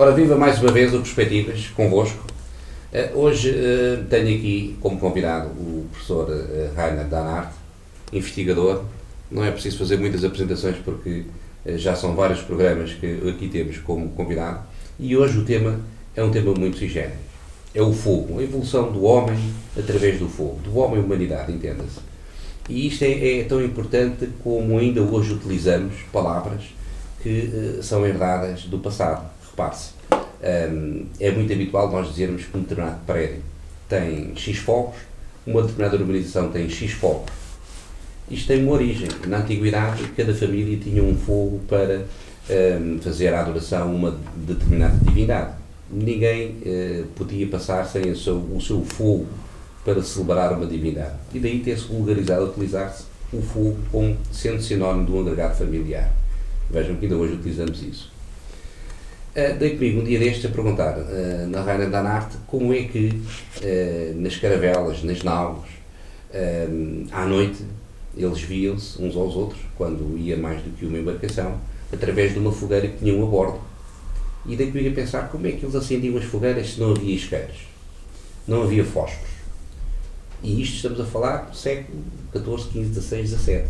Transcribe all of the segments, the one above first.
Ora, viva mais uma vez o Perspectivas convosco. Hoje tenho aqui como convidado o professor Rainer Danart, investigador. Não é preciso fazer muitas apresentações porque já são vários programas que aqui temos como convidado. E hoje o tema é um tema muito singénero. É o fogo, a evolução do homem através do fogo, do homem e humanidade, entenda-se. E isto é tão importante como ainda hoje utilizamos palavras que são herdadas do passado. Repare-se, é muito habitual nós dizermos que um determinado prédio tem X fogos, uma determinada urbanização tem X fogos. Isto tem uma origem. Na antiguidade, cada família tinha um fogo para fazer a adoração a uma determinada divindade. Ninguém podia passar sem o seu fogo para celebrar uma divindade. E daí ter-se vulgarizado a utilizar-se o fogo como sendo sinónimo de um agregado familiar. Vejam que ainda hoje utilizamos isso. Dei comigo um dia destes a perguntar na Rainer Danart como é que nas caravelas, nas naus, à noite, eles viam-se uns aos outros, quando ia mais do que uma embarcação, através de uma fogueira que tinham a bordo. E dei comigo a pensar como é que eles acendiam as fogueiras se não havia isqueiros, não havia fósforos. E isto estamos a falar do século XIV, XV, XVI, XVII.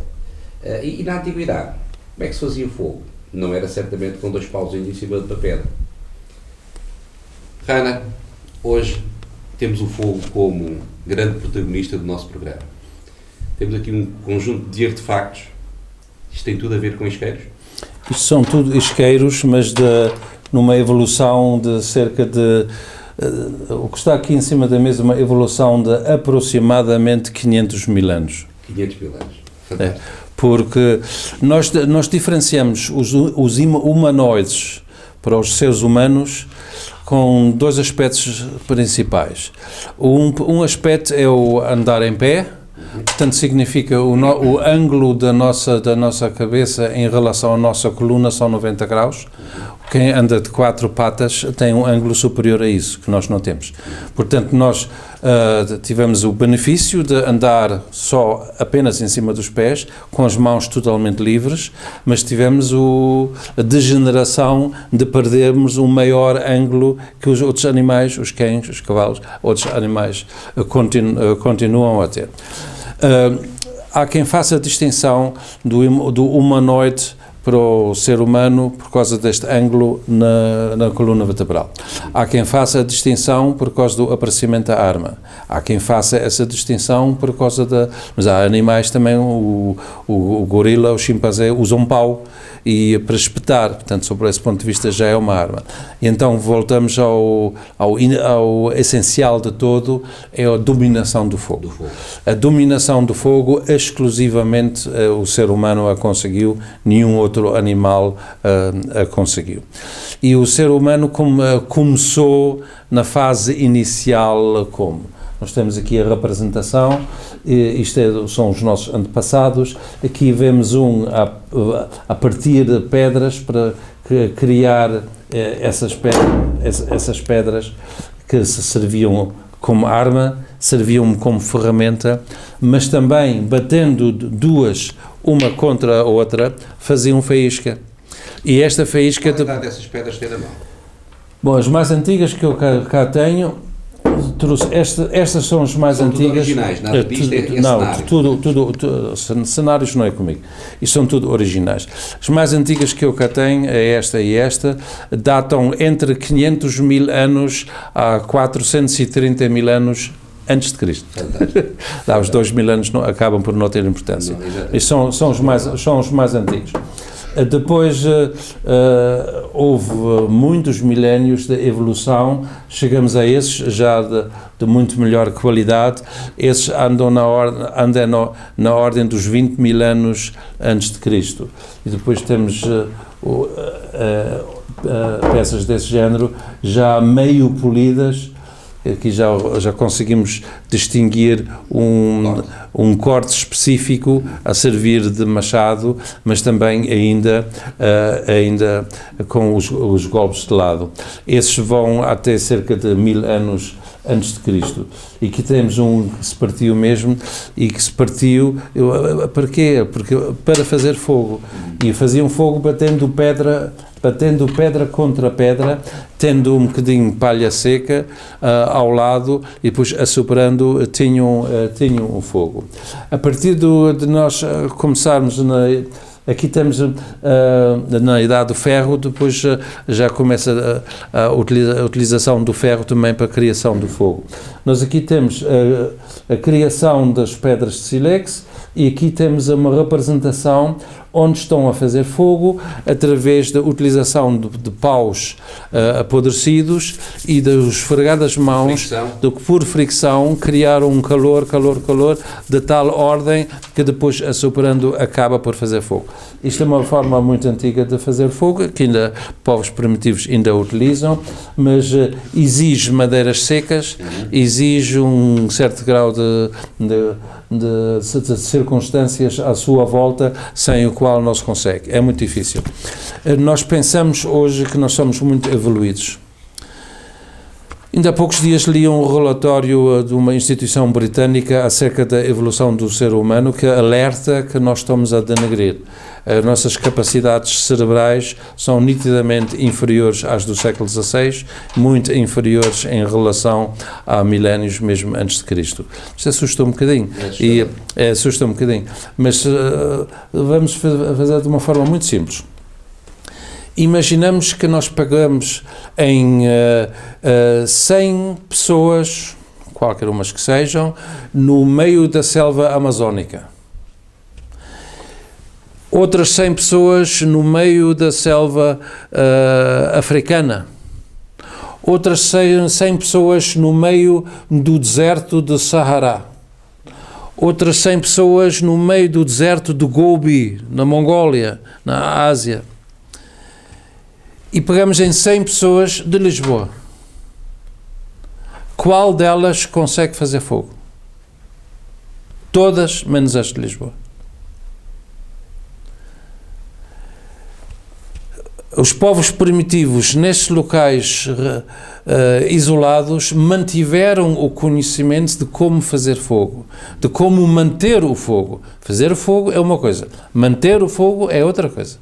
E na antiguidade, como é que se fazia fogo? Não era certamente com dois pauzinhos em cima de uma pedra. Rainer, hoje temos o fogo como grande protagonista do nosso programa. Temos aqui um conjunto de artefactos. Isto tem tudo a ver com isqueiros? Isto são tudo isqueiros, mas numa evolução de cerca de... o que está aqui em cima da mesa é uma evolução de aproximadamente 500 mil anos. 500 mil anos. Fantástico. Porque nós diferenciamos os humanoides para os seres humanos com dois aspectos principais. Um aspecto é o andar em pé, portanto significa o ângulo da nossa cabeça em relação à nossa coluna são 90 graus. Quem anda de quatro patas tem um ângulo superior a isso, que nós não temos. Portanto, nós tivemos o benefício de andar apenas em cima dos pés, com as mãos totalmente livres, mas tivemos a degeneração de perdermos um maior ângulo que os outros animais, os cães, os cavalos, outros animais continuam a ter. Há quem faça a distinção do humanoide para o ser humano por causa deste ângulo na coluna vertebral. Há quem faça a distinção por causa do aparecimento da arma. Há quem faça essa distinção por causa Mas há animais também, o gorila, o chimpanzé, usam pau e para espetar, portanto, sobre esse ponto de vista já é uma arma. E então voltamos ao essencial de todo, é a dominação do fogo. A dominação do fogo, exclusivamente o ser humano a conseguiu, nenhum outro animal a conseguiu. E o ser humano começou na fase inicial como? Nós temos aqui a representação, são os nossos antepassados. Aqui vemos a partir de pedras para criar essas pedras que se serviam como arma, serviam como ferramenta, mas também batendo duas, uma contra a outra, faziam faísca. E esta faísca... Qual a quantidade dessas pedras tem na mão? Bom, as mais antigas que eu cá tenho... Estas são as mais antigas. Originais, nada disto é cenário. Cenários não é comigo. Isto são tudo originais. As mais antigas que eu cá tenho, é esta e esta, datam entre 500 mil anos a 430 mil anos antes de Cristo. Os 2 mil anos acabam por não ter importância. Estes são os mais antigos. Depois houve muitos milénios de evolução, chegamos a esses já de muito melhor qualidade. Esses andam na ordem dos 20 mil anos antes de Cristo. E depois temos peças desse género já meio polidas. Aqui já conseguimos distinguir um corte específico a servir de machado, mas também ainda com os golpes de lado. Esses vão até cerca de 1000 anos antes de Cristo. E aqui temos um que se partiu mesmo, e que se partiu, para quê? Porque para fazer fogo. E faziam fogo batendo pedra contra pedra, tendo um bocadinho de palha seca ao lado, e depois assoprando tinham o fogo. A partir de nós começarmos aqui estamos na idade do ferro, depois já começa a utilização do ferro também para a criação do fogo. Nós aqui temos a criação das pedras de sílex, e aqui temos uma representação onde estão a fazer fogo através da utilização de paus apodrecidos e das esfregadas mãos, por fricção, criaram um calor de tal ordem que depois assoprando acaba por fazer fogo. Isto é uma forma muito antiga de fazer fogo, que ainda povos primitivos ainda utilizam, mas exige madeiras secas, exige um certo grau de circunstâncias à sua volta, sem o qual não se consegue. É muito difícil. Nós pensamos hoje que nós somos muito evoluídos. Ainda há poucos dias li um relatório de uma instituição britânica acerca da evolução do ser humano, que alerta que nós estamos a denegrir. As nossas capacidades cerebrais são nitidamente inferiores às do século XVI, muito inferiores em relação a milénios mesmo antes de Cristo. Isto assusta um bocadinho. Assusta um bocadinho. Mas vamos fazer de uma forma muito simples. Imaginamos que nós pegamos em 100 pessoas, qualquer umas que sejam, no meio da selva amazónica. Outras 100 pessoas no meio da selva africana. Outras 100 pessoas no meio do deserto de Sahara. Outras 100 pessoas no meio do deserto de Gobi, na Mongólia, na Ásia. E pegamos em 100 pessoas de Lisboa. Qual delas consegue fazer fogo? Todas, menos as de Lisboa. Os povos primitivos, nestes locais isolados, mantiveram o conhecimento de como fazer fogo, de como manter o fogo. Fazer o fogo é uma coisa, manter o fogo é outra coisa.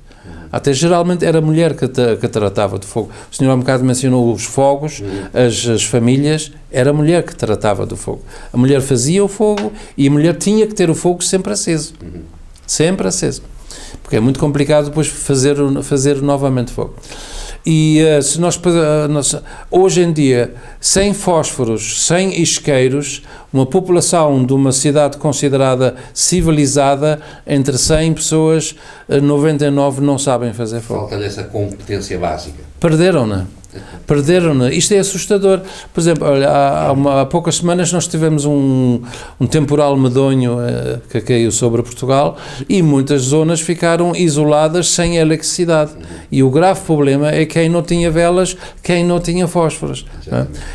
Até geralmente era a mulher que tratava de fogo. O senhor há um bocado mencionou os fogos, as famílias, era a mulher que tratava do fogo. A mulher fazia o fogo e a mulher tinha que ter o fogo sempre aceso. Sempre aceso. Porque é muito complicado depois fazer novamente fogo. E se nós hoje em dia, sem fósforos, sem isqueiros, uma população de uma cidade considerada civilizada, entre 100 pessoas, 99 não sabem fazer fogo. Falta dessa competência básica. Perderam-na. Isto é assustador. Por exemplo, olha, há poucas semanas nós tivemos um temporal medonho que caiu sobre Portugal e muitas zonas ficaram isoladas sem eletricidade. E o grave problema é quem não tinha velas, quem não tinha fósforos.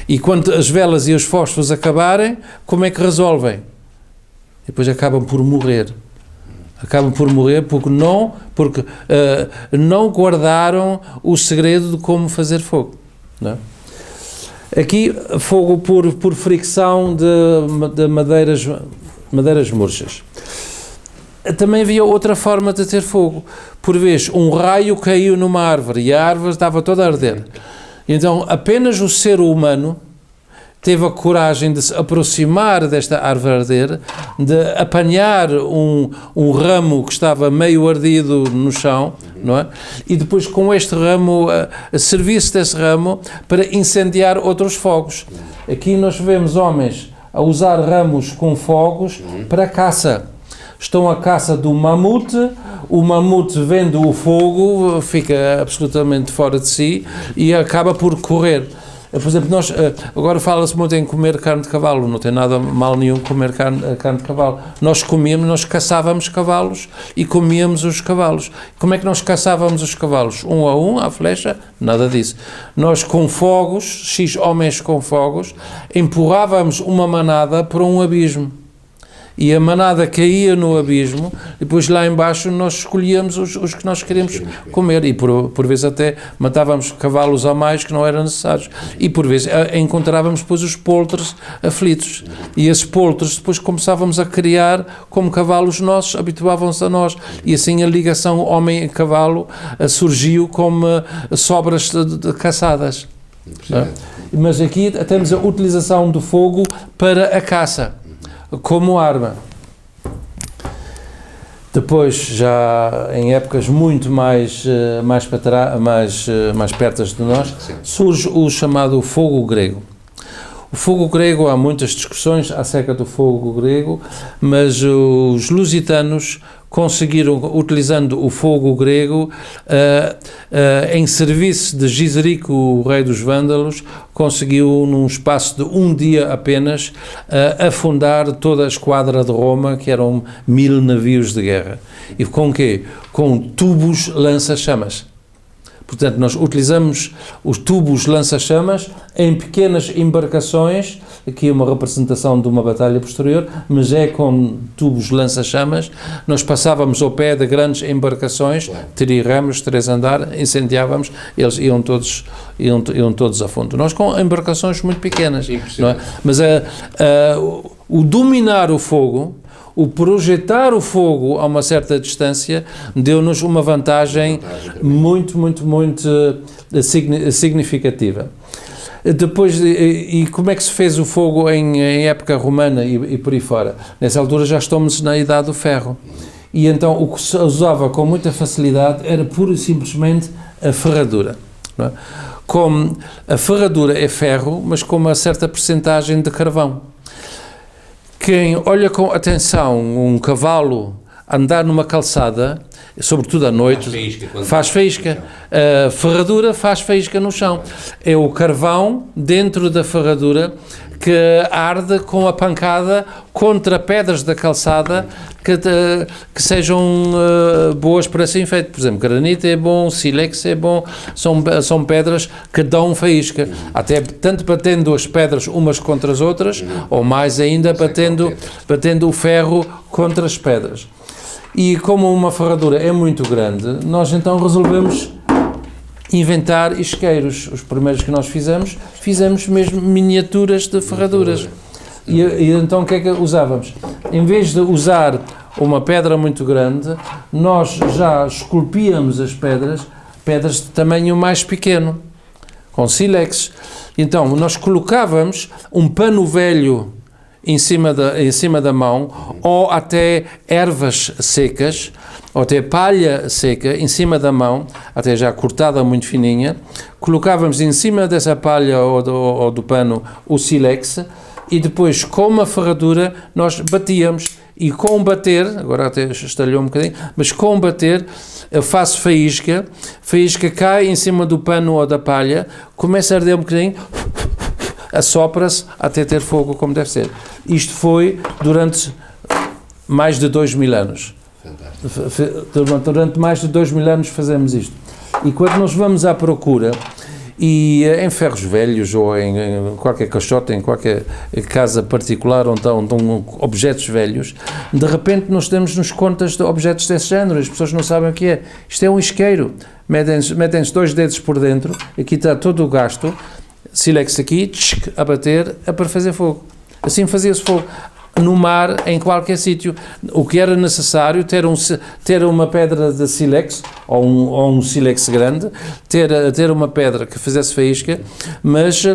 E quando as velas e os fósforos acabarem, como é que resolvem? E depois acabam por morrer. Porque não guardaram o segredo de como fazer fogo. Não é? Aqui, fogo por fricção de madeiras murchas. Também havia outra forma de ter fogo. Por vezes, um raio caiu numa árvore e a árvore estava toda a arder. Então, apenas o ser humano teve a coragem de se aproximar desta árvore a arder, de apanhar um ramo que estava meio ardido no chão, não é? E depois com este ramo, servir-se desse ramo para incendiar outros fogos. Aqui nós vemos homens a usar ramos com fogos para caça. Estão à caça do mamute, o mamute vendo o fogo, fica absolutamente fora de si e acaba por correr. Por exemplo, nós, agora fala-se muito em comer carne de cavalo, não tem nada mal nenhum comer carne de cavalo. Nós caçávamos cavalos e comíamos os cavalos. Como é que nós caçávamos os cavalos? Um a um, à flecha? Nada disso. Nós com fogos, X homens com fogos, empurrávamos uma manada para um abismo. E a manada caía no abismo, e depois lá embaixo nós escolhíamos os que nós queríamos comer, e por vezes até matávamos cavalos a mais que não eram necessários, e por vezes encontrávamos depois os poltres aflitos, e esses poltres depois começávamos a criar como cavalos nossos, habituavam-se a nós, e assim a ligação homem-cavalo surgiu como sobras de caçadas. Mas aqui temos a utilização do fogo para a caça como arma. Depois, já em épocas muito mais perto de nós, surge o chamado fogo grego. O fogo grego, há muitas discussões acerca do fogo grego, mas os lusitanos conseguiram, utilizando o fogo grego, em serviço de Giserico, o rei dos vândalos, conseguiu, num espaço de um dia apenas, afundar toda a esquadra de Roma, que eram 1000 navios de guerra. E com quê? Com tubos lança-chamas. Portanto, nós utilizamos os tubos lança-chamas em pequenas embarcações, aqui é uma representação de uma batalha posterior, mas é com tubos lança-chamas. Nós passávamos ao pé de grandes embarcações, triremos, 3 andares, incendiávamos, eles iam todos a fundo. Nós com embarcações muito pequenas, não é? Mas o dominar o fogo, o projetar o fogo a uma certa distância, deu-nos uma vantagem muito significativa. Depois, e como é que se fez o fogo em época romana e por aí fora? Nessa altura já estamos na idade do ferro. E então o que se usava com muita facilidade era pura e simplesmente a ferradura. Não é? Como a ferradura é ferro, mas com uma certa percentagem de carvão. Quem olha com atenção um cavalo andar numa calçada, sobretudo à noite, faz faísca. A ferradura faz faísca no chão. É o carvão dentro da ferradura que arde com a pancada contra pedras da calçada que sejam boas para ser feito. Por exemplo, granito é bom, sílex é bom, são pedras que dão faísca. Até tanto batendo as pedras umas contra as outras, ou mais ainda batendo o ferro contra as pedras. E como uma ferradura é muito grande, nós então resolvemos inventar isqueiros. Os primeiros que nós fizemos mesmo miniaturas de ferraduras. E então o que é que usávamos? Em vez de usar uma pedra muito grande, nós já esculpíamos as pedras de tamanho mais pequeno, com sílex. Então nós colocávamos um pano velho em cima da mão, ou até ervas secas, ou até palha seca em cima da mão, até já cortada muito fininha, colocávamos em cima dessa palha ou do pano o sílex, e depois com uma ferradura nós batíamos, e com bater, agora até estalhou um bocadinho, mas com bater eu faço faísca cai em cima do pano ou da palha, começa a arder um bocadinho, assopra-se até ter fogo como deve ser. Isto foi durante mais de 2000 anos. Fantástico. Durante mais de 2000 anos fazemos isto. E quando nós vamos à procura, e em ferros velhos, ou em qualquer caixote, em qualquer casa particular onde estão objetos velhos, de repente nós damos-nos contas de objetos desse género, as pessoas não sabem o que é. Isto é um isqueiro. Metem-se 2 dedos por dentro, aqui está todo o gasto, sílex aqui, a bater, para fazer fogo. Assim fazia-se fogo. No mar, em qualquer sítio. O que era necessário, ter uma pedra de sílex, ou um sílex grande, ter uma pedra que fizesse faísca, mas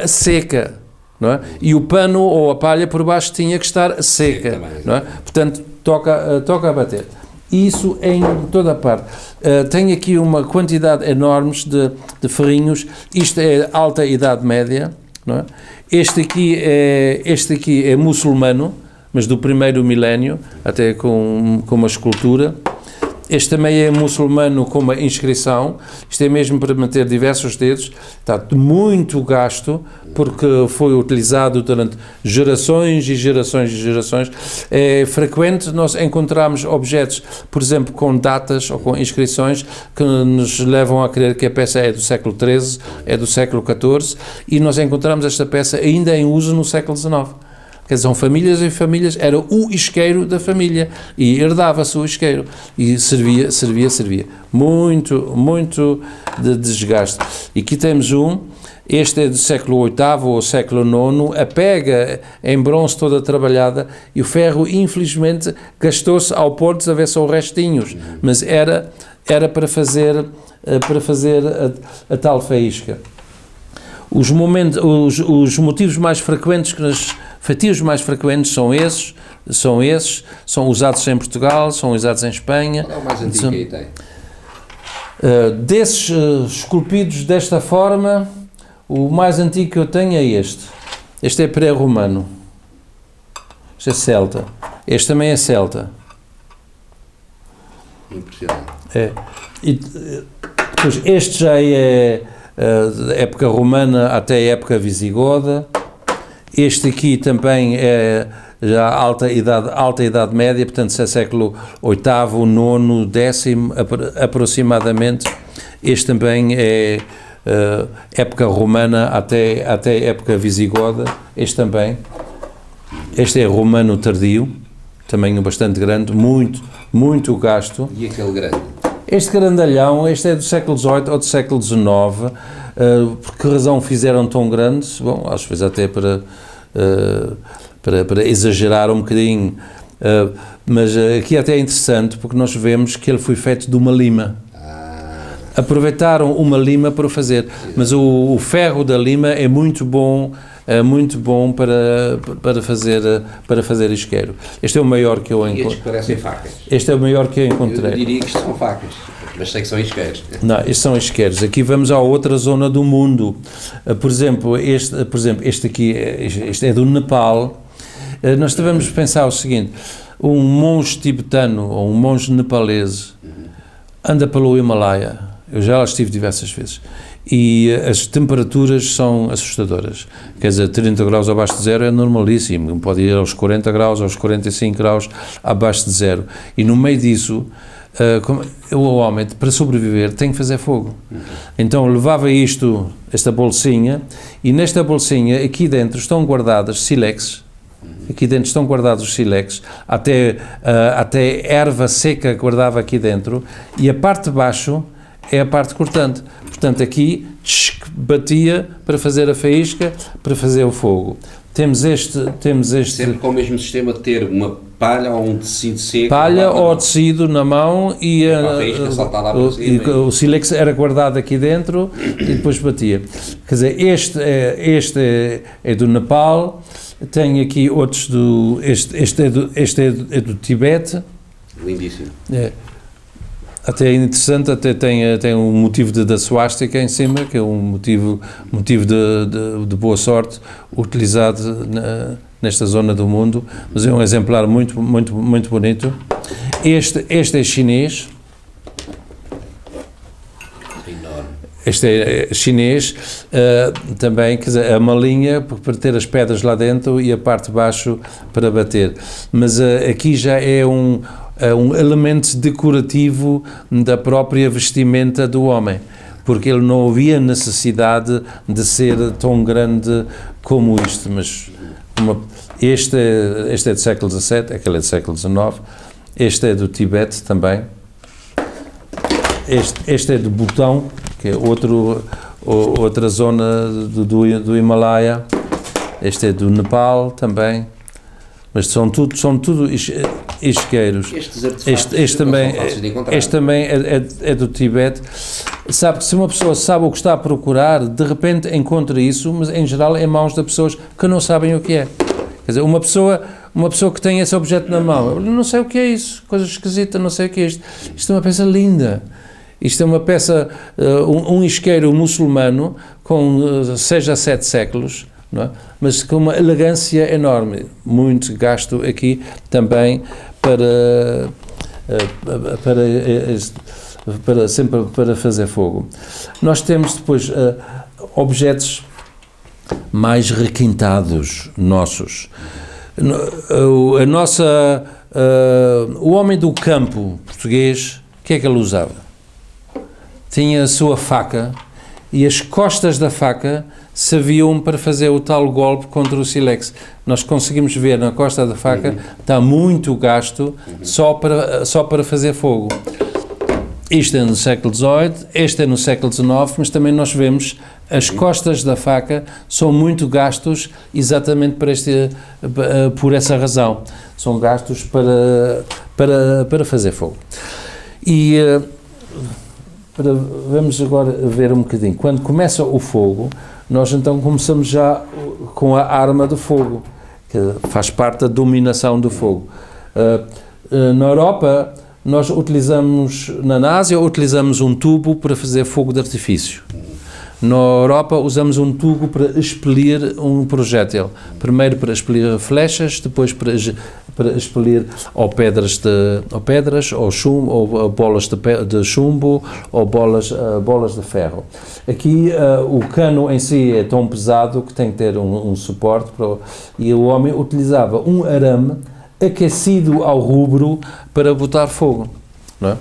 seca, não é? E o pano ou a palha por baixo tinha que estar seca, não é? Portanto, toca a bater. Isso em toda a parte. Tem aqui uma quantidade enorme de ferrinhos. Isto é alta Idade Média, não é? Este aqui é muçulmano, mas do primeiro milénio, até com uma escultura. Este também é muçulmano com uma inscrição. Isto é mesmo para manter diversos dedos. Está muito gasto, porque foi utilizado durante gerações e gerações e gerações. É frequente nós encontrarmos objetos, por exemplo, com datas ou com inscrições que nos levam a crer que a peça é do século XIII, é do século XIV, e nós encontramos esta peça ainda em uso no século XIX. Quer dizer, são famílias e famílias, era o isqueiro da família e herdava-se o isqueiro e servia. Muito de desgaste. E aqui temos este é do século VIII ou século IX, a pega em bronze toda trabalhada e o ferro, infelizmente, gastou-se ao ponto de haver só restinhos, mas era para fazer a tal faísca. Os motivos mais frequentes, fatios mais frequentes são esses, são usados em Portugal, são usados em Espanha. Qual é o mais antigo que aí tem? Desses esculpidos desta forma, o mais antigo que eu tenho é este. Este é pré-romano. Este é celta. Este também é celta. Impressionante. E depois este já é da época romana até a época visigoda. Este aqui também é já alta idade média, portanto se é século VIII, IX, X aproximadamente. Este também é época romana até época visigoda. Este também. Este é romano tardio, tamanho bastante grande, muito gasto. E aquele grande? Este grandalhão, este é do século XVIII ou do século XIX. Por que razão fizeram tão grandes? Bom, às vezes até para exagerar um bocadinho, mas aqui até é interessante porque nós vemos que ele foi feito de uma lima. Aproveitaram uma lima para o fazer, mas o ferro da lima é muito bom para fazer isqueiro. Este é o maior que eu encontrei. Estes parecem facas. Este é o maior que eu encontrei. Eu diria que isto são facas, mas sei que são isqueiros. Não, estes são isqueiros. Aqui vamos a outra zona do mundo. Por exemplo, este aqui, este é do Nepal. Nós devemos pensar o seguinte: um monge tibetano ou um monge nepalês anda pelo Himalaia. Eu já lá estive diversas vezes. E as temperaturas são assustadoras. Quer dizer, 30 graus abaixo de zero é normalíssimo. Pode ir aos 40 graus, aos 45 graus abaixo de zero. E no meio disso, o homem, para sobreviver, tem que fazer fogo. Então levava esta bolsinha, e nesta bolsinha, aqui dentro, estão guardadas sílex. Aqui dentro estão guardados os sílex, até erva seca guardava aqui dentro, e a parte de baixo é a parte cortante. Portanto, aqui batia para fazer a faísca, para fazer o fogo. Temos este... Sempre com o mesmo sistema de ter uma palha ou um tecido seco. Palha ou tecido na mão e a faísca saltar lá para cima. O sílex era guardado aqui dentro e depois batia. Quer dizer, este é do Nepal. Tenho aqui outros este é do Tibete. Lindíssimo. Até é interessante, até tem um motivo da swastika em cima, que é um motivo de boa sorte, utilizado nesta zona do mundo, mas é um exemplar muito bonito. Este é chinês. Enorme. Este é chinês, também, quer dizer, a malinha para ter as pedras lá dentro e a parte de baixo para bater. Mas aqui já é um elemento decorativo da própria vestimenta do homem, porque ele não havia necessidade de ser tão grande como isto, mas este é do século XVII, aquele é do século XIX, este é do Tibete também, este é do Butão, que é outra zona do Himalaia, este é do Nepal também, mas são tudo isqueiros. Este também é do Tibete. Sabe que se uma pessoa sabe o que está a procurar, de repente encontra isso, mas em geral em mãos de pessoas que não sabem o que é. Quer dizer, uma pessoa que tem esse objeto na mão, eu não sei o que é isso, coisa esquisita, não sei o que é isto. Isto é uma peça linda. Isto é uma peça, um isqueiro muçulmano com 6 a 7 séculos, não é? Mas com uma elegância enorme, muito gasto aqui também sempre para fazer fogo. Nós temos depois objetos mais requintados nossos. O homem do campo português, o que é que ele usava? Tinha a sua faca e as costas da faca serviam para fazer o tal golpe contra o sílex. Nós conseguimos ver na costa da faca, está muito gasto só para fazer fogo. Isto é no século XVIII, este é no século XIX, mas também nós vemos as costas da faca são muito gastos exatamente por essa razão. São gastos para fazer fogo. E vamos agora ver um bocadinho. Quando começa o fogo, nós então começamos já com a arma de fogo, que faz parte da dominação do fogo. Na Europa, nós na Ásia, utilizamos um tubo para fazer fogo de artifício. Na Europa, usamos um tubo para expelir um projétil. Primeiro para expelir flechas, depois para expelir ou pedras, ou chumbo, ou bolas de chumbo, ou bolas de ferro. Aqui, o cano em si é tão pesado que tem que ter um suporte, e o homem utilizava um arame aquecido ao rubro para botar fogo. Não é?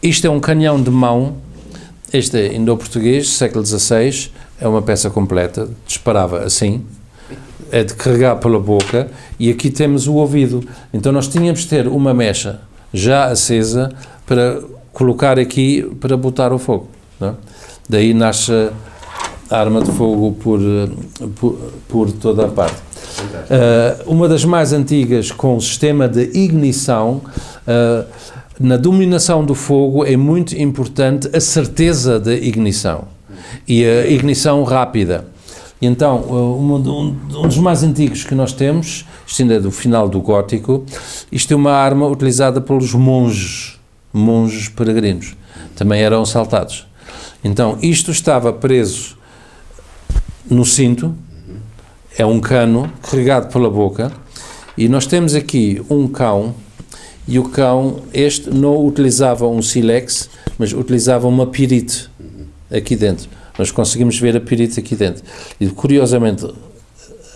Isto é um canhão de mão. Este é indo-português, século XVI, é uma peça completa, disparava assim, é de carregar pela boca, e aqui temos o ouvido. Então nós tínhamos de ter uma mecha já acesa para colocar aqui para botar o fogo. Não é? Daí nasce a arma de fogo por toda a parte. Uma das mais antigas com sistema de ignição. Na dominação do fogo é muito importante a certeza da ignição e a ignição rápida. E então, um dos mais antigos que nós temos, isto ainda é do final do Gótico, isto é uma arma utilizada pelos monges peregrinos. Também eram assaltados. Então, isto estava preso no cinto, é um cano carregado pela boca, e nós temos aqui um cão. E o cão, este não utilizava um sílex, mas utilizava uma pirite aqui dentro. Nós conseguimos ver a pirite aqui dentro. E, curiosamente,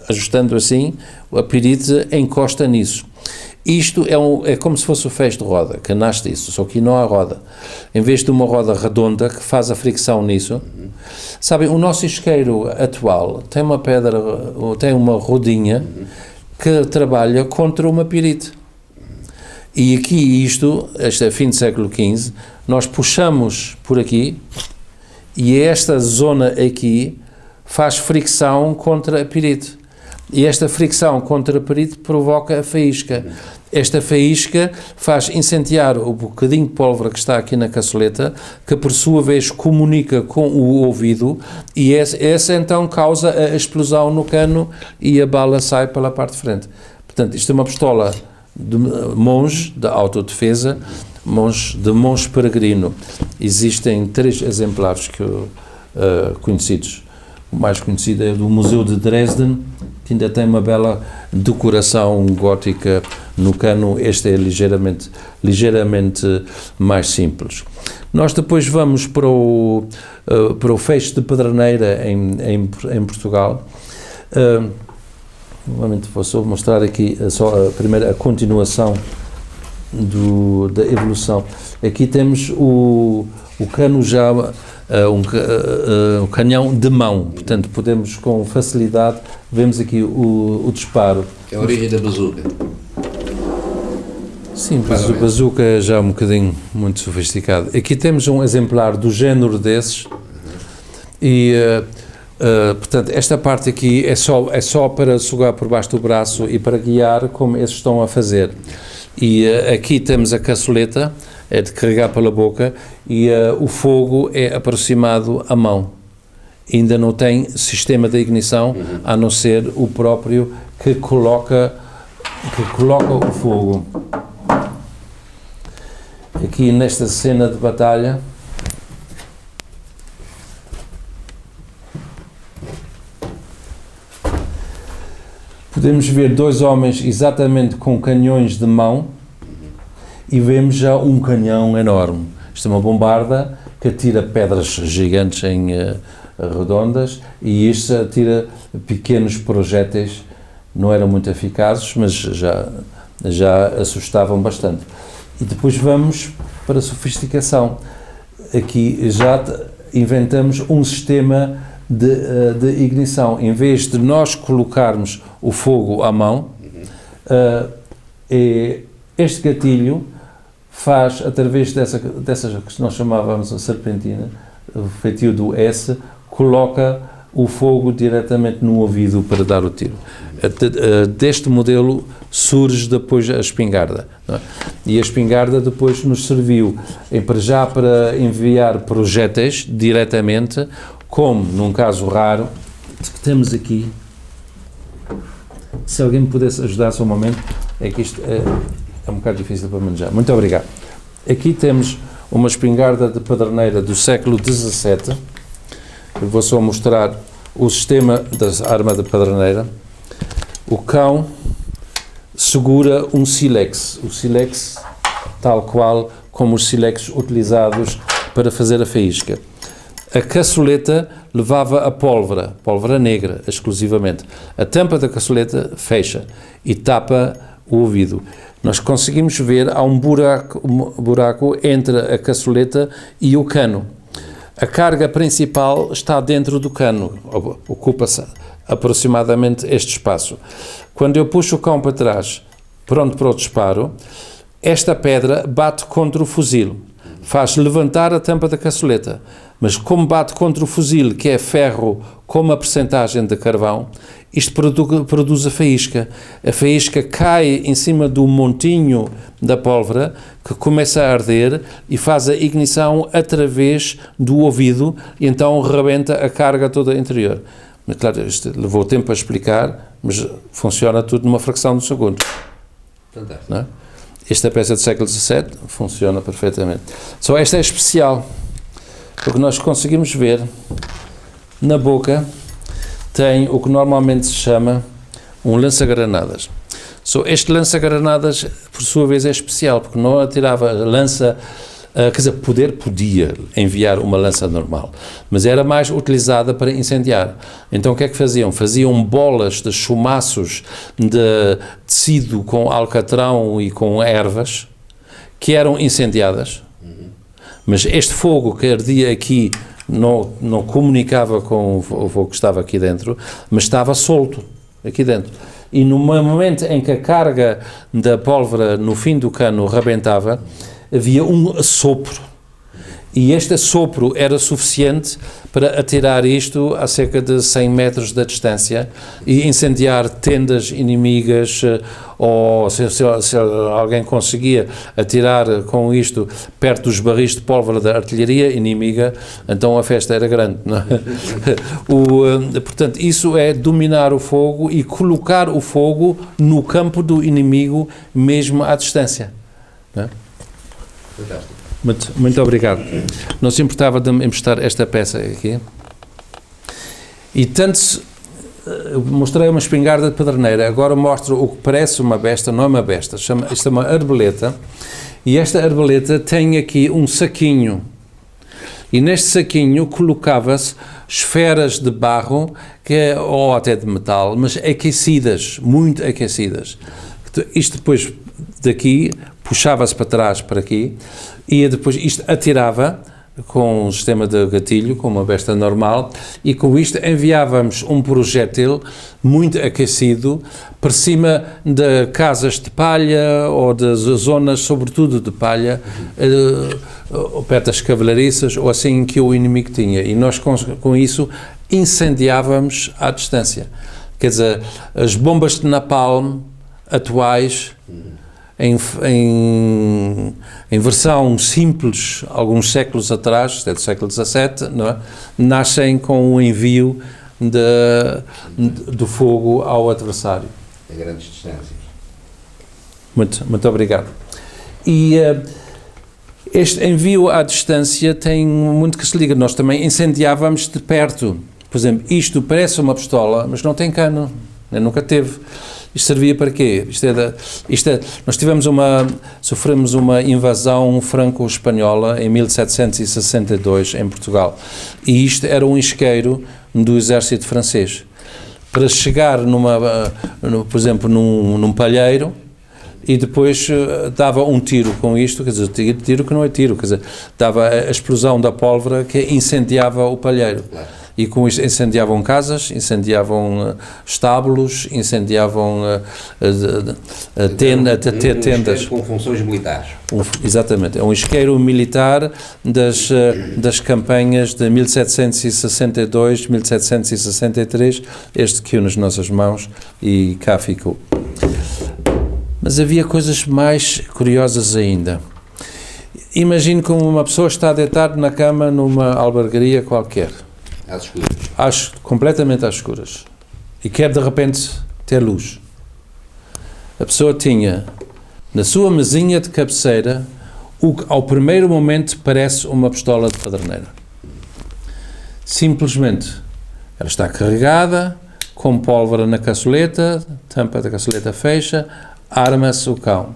ajustando assim, a pirite encosta nisso. Isto é como se fosse o fecho de roda, que nasce disso, só que não há roda. Em vez de uma roda redonda que faz a fricção nisso, sabem, o nosso isqueiro atual tem uma pedra, tem uma rodinha que trabalha contra uma pirite. E aqui este é fim do século XV, nós puxamos por aqui e esta zona aqui faz fricção contra a pirite. E esta fricção contra a pirite provoca a faísca. Esta faísca faz incendiar o bocadinho de pólvora que está aqui na caçoleta, que por sua vez comunica com o ouvido, e essa então causa a explosão no cano e a bala sai pela parte de frente. Portanto, isto é uma pistola de monge, de autodefesa, de monge peregrino. Existem 3 exemplares conhecidos. O mais conhecido é do Museu de Dresden, que ainda tem uma bela decoração gótica no cano. Este é ligeiramente mais simples. Nós depois vamos para o feixe de Pedreneira em Portugal. Novamente vou só mostrar aqui a continuação da evolução. Aqui temos o cano já, um canhão de mão, portanto podemos com facilidade, vemos aqui o disparo. É a origem da bazuca. Sim, mas o bazuca é já um bocadinho muito sofisticado. Aqui temos um exemplar do género desses e... portanto, esta parte aqui é só para sugar por baixo do braço e para guiar, como esses estão a fazer. E aqui temos a caçoleta, é de carregar pela boca, e o fogo é aproximado à mão. Ainda não tem sistema de ignição, a não ser o próprio que coloca o fogo. Aqui nesta cena de batalha, podemos ver 2 homens exatamente com canhões de mão e vemos já um canhão enorme. Isto é uma bombarda que atira pedras gigantes redondas e isto atira pequenos projéteis, não eram muito eficazes, mas já assustavam bastante. E depois vamos para a sofisticação. Aqui já inventamos um sistema de ignição. Em vez de nós colocarmos o fogo à mão, este gatilho faz, através dessas que nós chamávamos a serpentina, o feitio do S, coloca o fogo diretamente no ouvido para dar o tiro. Deste modelo surge depois a espingarda, não é? E a espingarda depois nos serviu já para enviar projéteis diretamente, como num caso raro que temos aqui. Se alguém me pudesse ajudar só um momento, é que isto é um bocado difícil para manejar. Muito obrigado. Aqui temos uma espingarda de Pedreneira do século XVII. Eu vou só mostrar o sistema da arma de Pedreneira. O cão segura um sílex. O sílex, tal qual como os sílex utilizados para fazer a faísca. A caçoleta levava a pólvora negra, exclusivamente. A tampa da caçoleta fecha e tapa o ouvido. Nós conseguimos ver, há um buraco entre a caçoleta e o cano. A carga principal está dentro do cano, ocupa-se aproximadamente este espaço. Quando eu puxo o cão para trás, pronto para o disparo, esta pedra bate contra o fuzil, faz levantar a tampa da caçoleta, mas como bate contra o fuzil, que é ferro com uma percentagem de carvão, isto produz a faísca. A faísca cai em cima do montinho da pólvora, que começa a arder e faz a ignição através do ouvido, e então rebenta a carga toda interior. Mas, claro, isto levou tempo a explicar, mas funciona tudo numa fração de segundo. Fantástico. Não é? Esta peça do século XVII funciona perfeitamente. Só esta é especial, porque nós conseguimos ver na boca tem o que normalmente se chama um lança-granadas. Este lança-granadas, por sua vez, é especial, porque não atirava lança, quer dizer, podia enviar uma lança normal, mas era mais utilizada para incendiar. Então o que é que faziam? Faziam bolas de chumaços de tecido com alcatrão e com ervas, que eram incendiadas, mas este fogo que ardia aqui não comunicava com o fogo que estava aqui dentro, mas estava solto aqui dentro. E no momento em que a carga da pólvora no fim do cano rebentava, havia um sopro. E este sopro era suficiente para atirar isto a cerca de 100 metros de distância e incendiar tendas inimigas, ou se alguém conseguia atirar com isto perto dos barris de pólvora da artilharia inimiga, então a festa era grande. Não é? Portanto, isso é dominar o fogo e colocar o fogo no campo do inimigo, mesmo à distância. Não é? Fantástico. Muito obrigado. Não se importava de me emprestar esta peça aqui. E tanto mostrei uma espingarda de Pedreneira, agora mostro o que parece uma besta, não é uma besta, isto é uma arbaleta, e esta arbaleta tem aqui um saquinho, e neste saquinho colocava-se esferas de barro, ou até de metal, mas aquecidas, muito aquecidas. Isto depois daqui puxava-se para trás, para aqui, e depois isto atirava com um sistema de gatilho, com uma besta normal, e com isto enviávamos um projétil muito aquecido por cima de casas de palha ou de zonas, sobretudo de palha, perto das cavalariças, ou assim que o inimigo tinha. E nós com isso incendiávamos à distância. Quer dizer, as bombas de napalm atuais, em versão simples, alguns séculos atrás, até do século XVII, não é? Nascem com o envio do fogo ao adversário. A grandes distâncias. Muito obrigado. E este envio à distância tem muito que se liga. Nós também incendiávamos de perto. Por exemplo, isto parece uma pistola, mas não tem cano. Nunca teve. Isto servia para quê? Nós sofremos uma invasão franco-espanhola em 1762 em Portugal, e isto era um isqueiro do exército francês. Para chegar por exemplo, num palheiro, e depois dava um tiro com isto, quer dizer, tiro que não é tiro, quer dizer, dava a explosão da pólvora que incendiava o palheiro. e com isso incendiavam casas, incendiavam estábulos, incendiavam tendas. Com funções militares. Exatamente, é um isqueiro militar das campanhas de 1762, 1763, este que nas nossas mãos e cá ficou. Mas havia coisas mais curiosas ainda. Imagine como uma pessoa está deitada na cama numa albergaria qualquer. Às escuras. Completamente às escuras. E quer de repente ter luz. A pessoa tinha na sua mesinha de cabeceira o que ao primeiro momento parece uma pistola de paderneira. Simplesmente ela está carregada, com pólvora na caçoleta, tampa da caçoleta fecha, arma-se o cão.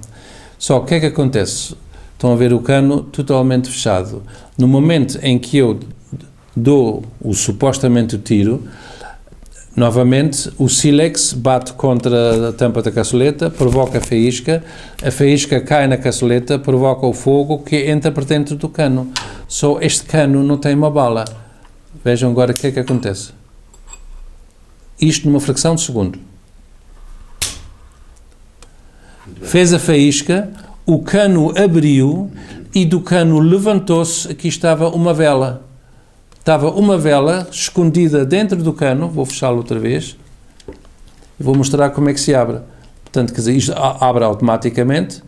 Só o que é que acontece? Estão a ver o cano totalmente fechado. No momento em que eu dou supostamente o tiro, novamente o sílex bate contra a tampa da caçoleta, provoca a faísca cai na caçoleta, provoca o fogo que entra por dentro do cano. Só este cano não tem uma bala. Vejam agora o que é que acontece. Isto numa fração de segundo. Fez a faísca, o cano abriu e do cano levantou-se, aqui estava uma vela. Estava uma vela escondida dentro do cano, vou fechá-lo outra vez, e vou mostrar como é que se abre. Portanto, quer dizer, isto abre automaticamente,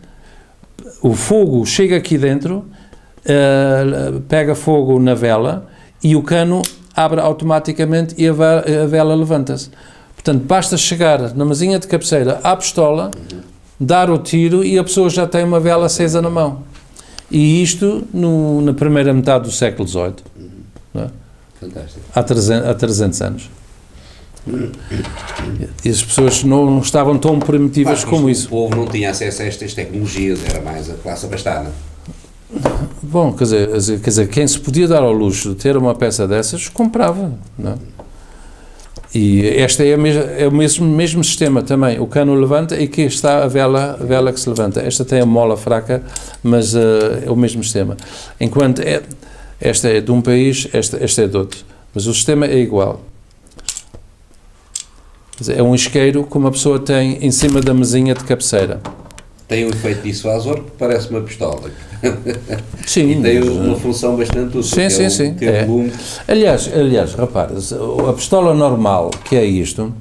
o fogo chega aqui dentro, pega fogo na vela e o cano abre automaticamente e a vela levanta-se. Portanto, basta chegar na mesinha de cabeceira à pistola, dar o tiro e a pessoa já tem uma vela acesa na mão. E isto na primeira metade do século XVIII. Não é? Fantástico. Há 300 anos. E as pessoas não estavam tão primitivas como isso. O povo não tinha acesso a estas tecnologias, era mais a classe abastada. Bom, quer dizer, quem se podia dar ao luxo de ter uma peça dessas, comprava, não é? E esta é o mesmo sistema também. O cano levanta e aqui está a vela que se levanta. Esta tem a mola fraca, mas é o mesmo sistema. Enquanto esta é de um país, esta é de outro. Mas o sistema é igual. É um isqueiro que uma pessoa tem em cima da mesinha de cabeceira. Tem um efeito dissuasor que parece uma pistola. Sim. E tem uma função bastante útil. Sim. Ter volume. Aliás, rapaz, a pistola normal, que é isto,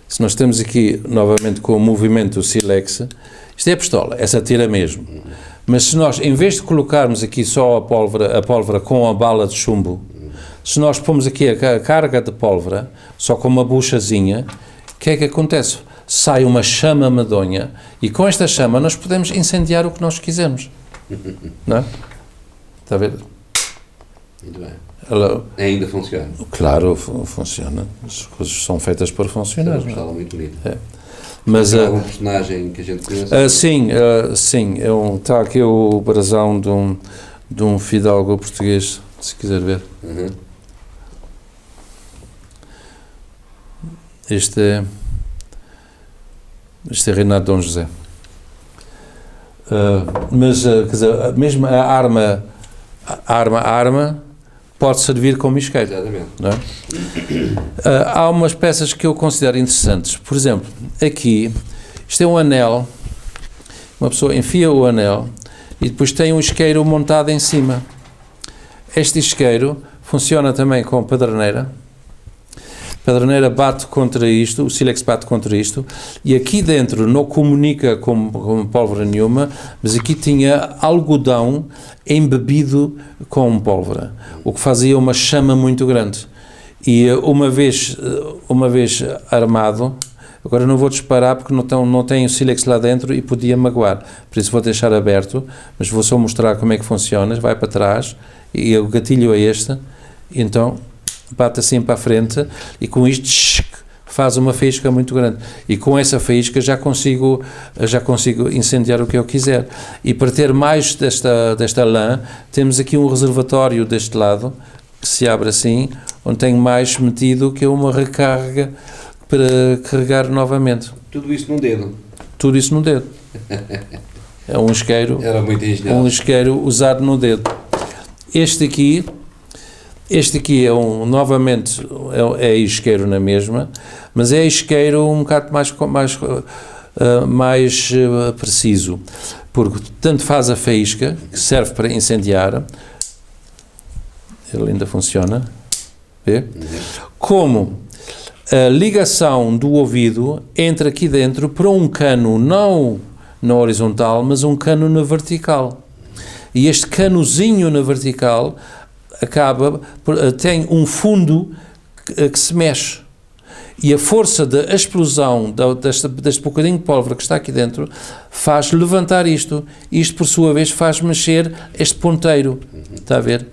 se nós temos aqui, novamente, com o movimento do sílex, isto é a pistola, essa atira mesmo. Mas se nós, em vez de colocarmos aqui só a pólvora com a bala de chumbo, se nós pomos aqui a carga de pólvora, só com uma buchazinha, o que é que acontece? Sai uma chama medonha e com esta chama nós podemos incendiar o que nós quisermos. Não é? Está a ver? Muito bem. Ela, ainda funciona. Claro, funciona. As coisas são feitas para funcionar. É uma pistola muito bonita. É. Mas algum personagem que a gente conhece? Sim. Está aqui o brasão de um fidalgo português, se quiser ver. Uhum. Este é Reinado Dom José. Quer dizer, mesmo a arma pode servir como isqueiro. Exatamente. Não é? Há umas peças que eu considero interessantes. Por exemplo, aqui, isto é um anel, uma pessoa enfia o anel e depois tem um isqueiro montado em cima. Este isqueiro funciona também com paderneira. A paderneira bate contra isto, o sílex bate contra isto, e aqui dentro não comunica com pólvora nenhuma, mas aqui tinha algodão embebido com pólvora, o que fazia uma chama muito grande. E uma vez armado, agora não vou disparar porque não tem o sílex lá dentro e podia magoar, por isso vou deixar aberto, mas vou só mostrar como é que funciona. Vai para trás e o gatilho é este, então bate assim para a frente e com isto faz uma faísca muito grande e com essa faísca já consigo incendiar o que eu quiser. E para ter mais desta lã, temos aqui um reservatório deste lado que se abre assim, onde tenho mais metido, que é uma recarga para carregar novamente. Tudo isso num dedo. Tudo isso no dedo. É um isqueiro. Era muito engenhoso. Um isqueiro usado no dedo. Este aqui Este aqui é novamente, é isqueiro na mesma, mas é isqueiro um bocado mais preciso, porque tanto faz a faísca, que serve para incendiar, ele ainda funciona, vê? Como a ligação do ouvido entra aqui dentro para um cano não na horizontal, mas um cano na vertical. E este canozinho na vertical tem um fundo que se mexe. E a força da explosão deste bocadinho de pólvora que está aqui dentro faz levantar isto. Isto, por sua vez, faz mexer este ponteiro. Está a ver?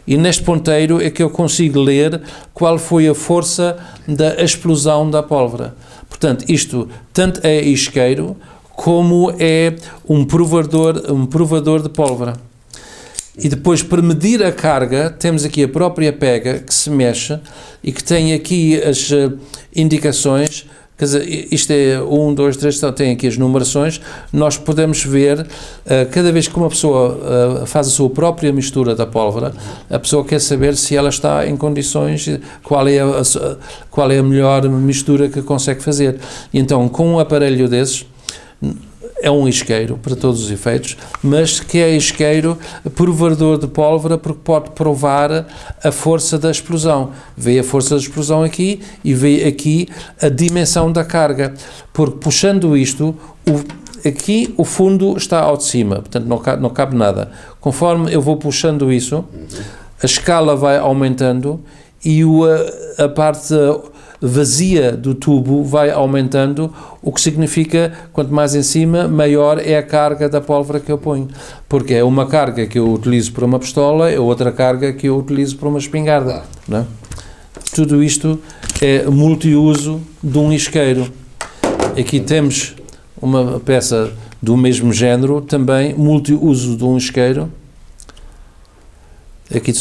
E neste ponteiro é que eu consigo ler qual foi a força da explosão da pólvora. Portanto, isto tanto é isqueiro como é um provador de pólvora. E depois, para medir a carga, temos aqui a própria pega que se mexe e que tem aqui as indicações. Quer dizer, isto é 1, 2, 3, tem aqui as numerações. Nós podemos ver, cada vez que uma pessoa faz a sua própria mistura da pólvora, a pessoa quer saber se ela está em condições, qual é a melhor mistura que consegue fazer. E então, com um aparelho desses, é um isqueiro para todos os efeitos, mas que é isqueiro provador de pólvora porque pode provar a força da explosão. Vê a força da explosão aqui e vê aqui a dimensão da carga, porque puxando isto, aqui o fundo está ao de cima, portanto não cabe nada. Conforme eu vou puxando isso, a escala vai aumentando e a parte vazia do tubo vai aumentando, o que significa, quanto mais em cima, maior é a carga da pólvora que eu ponho, porque é uma carga que eu utilizo para uma pistola, é outra carga que eu utilizo para uma espingarda, não é? Tudo isto é multiuso de um isqueiro. Aqui temos uma peça do mesmo género, também multiuso de um isqueiro. Aqui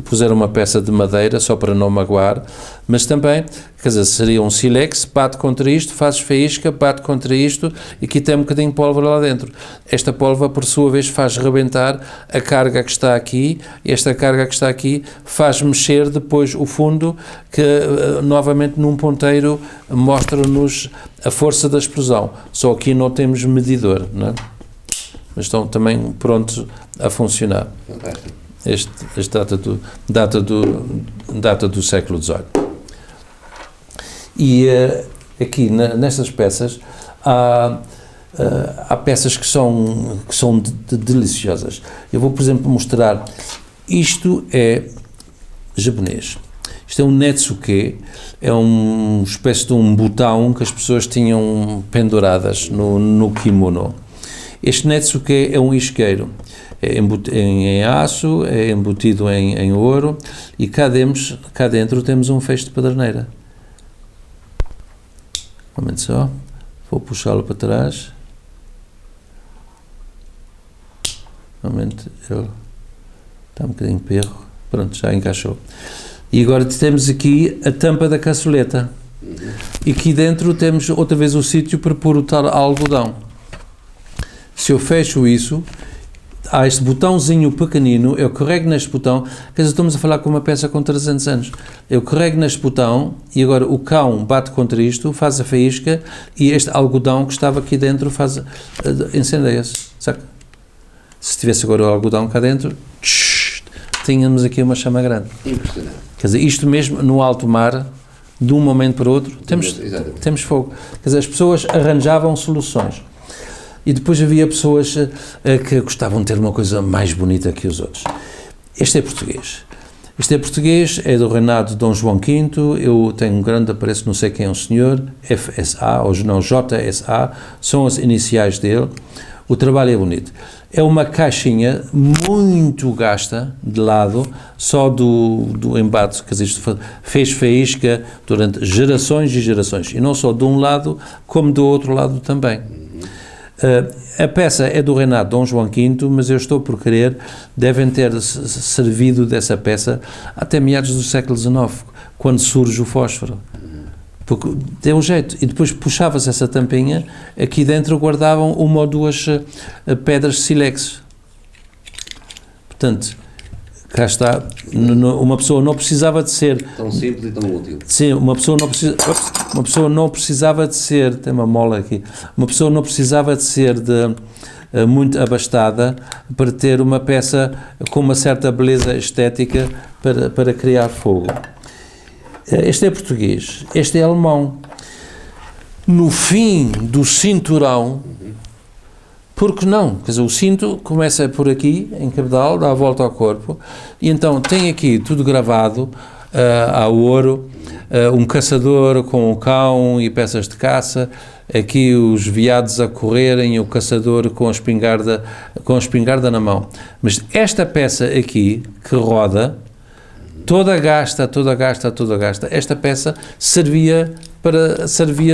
puseram uma peça de madeira só para não magoar, mas também, quer dizer, seria um silex, bate contra isto, fazes faísca, bate contra isto e aqui tem um bocadinho de pólvora lá dentro. Esta pólvora, por sua vez, faz rebentar a carga que está aqui, e esta carga que está aqui faz mexer depois o fundo, que novamente num ponteiro mostra-nos a força da explosão. Só aqui não temos medidor, não é? Mas estão também prontos a funcionar. Fantástico. Este data do século XVIII. E aqui nestas peças há peças que são deliciosas. Eu vou, por exemplo, mostrar. Isto é japonês. Isto é um netsuke, é uma espécie de um botão que as pessoas tinham penduradas no kimono. Este netsuke é um isqueiro. É em aço, é embutido em ouro e cá dentro temos um feixe de pederneira. Um momento só, vou puxá-lo para trás. Um momento, ele está um bocadinho perro, pronto, já encaixou. E agora temos aqui a tampa da caçoleta. E aqui dentro temos outra vez o sítio para pôr o tal algodão. Se eu fecho isso, há este botãozinho pequenino, eu carrego neste botão, quer dizer, estamos a falar com uma peça com 300 anos, eu carrego neste botão e agora o cão bate contra isto, faz a faísca e este algodão que estava aqui dentro incendeia-se, saca? Se tivesse agora o algodão cá dentro, tínhamos aqui uma chama grande. Impressionante. Quer dizer, isto mesmo no alto mar, de um momento para o outro, temos fogo. Quer dizer, as pessoas arranjavam soluções. E depois havia pessoas que gostavam de ter uma coisa mais bonita que os outros. Este é português. Este é português, é do reinado de Dom João V, eu tenho um grande apreço, não sei quem é o senhor, FSA, ou não, JSA, são as iniciais dele. O trabalho é bonito. É uma caixinha muito gasta, de lado, só do embate, quer dizer, isto fez faísca durante gerações e gerações, e não só de um lado, como do outro lado também. A peça é do reinado de Dom João V, mas eu estou por crer, devem ter servido dessa peça até meados do século XIX, quando surge o fósforo. Porque deu um jeito. E depois puxava-se essa tampinha, aqui dentro guardavam uma ou duas pedras de sílex. Portanto, cá está, uma pessoa não precisava de ser... Tão simples e tão útil. Sim, uma pessoa não precisava de ser... Tem uma mola aqui. Uma pessoa não precisava de ser muito abastada para ter uma peça com uma certa beleza estética para criar fogo. Este é português, este é alemão. No fim do cinturão, por que não? Quer dizer, o cinto começa por aqui, em cabedal, dá a volta ao corpo, e então tem aqui tudo gravado a ouro, um caçador com um cão e peças de caça, aqui os veados a correrem e o caçador com a espingarda na mão. Mas esta peça aqui, que roda, toda gasta, esta peça servia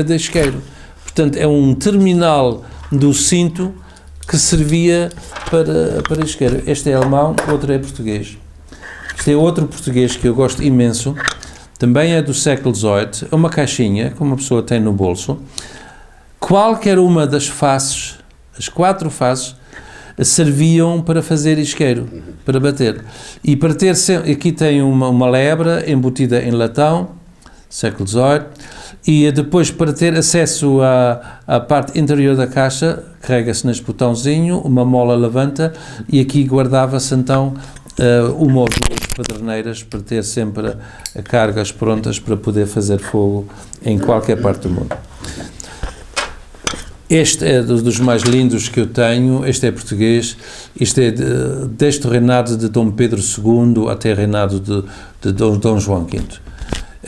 de isqueiro. Portanto, é um terminal do cinto que servia para isqueiro. Este é alemão, outro é português. Este é outro português que eu gosto imenso, também é do século XVIII, é uma caixinha que uma pessoa tem no bolso. Qualquer uma das faces, as 4 faces, serviam para fazer isqueiro, para bater. E para ter, aqui tem uma lebra embutida em latão, século XVIII, e depois para ter acesso à parte interior da caixa, carrega-se neste botãozinho, uma mola levanta e aqui guardava-se então uma ou 2 paderneiras para ter sempre cargas prontas para poder fazer fogo em qualquer parte do mundo. Este é dos mais lindos que eu tenho, este é português, este é desde o reinado de Dom Pedro II até o reinado de Dom João V.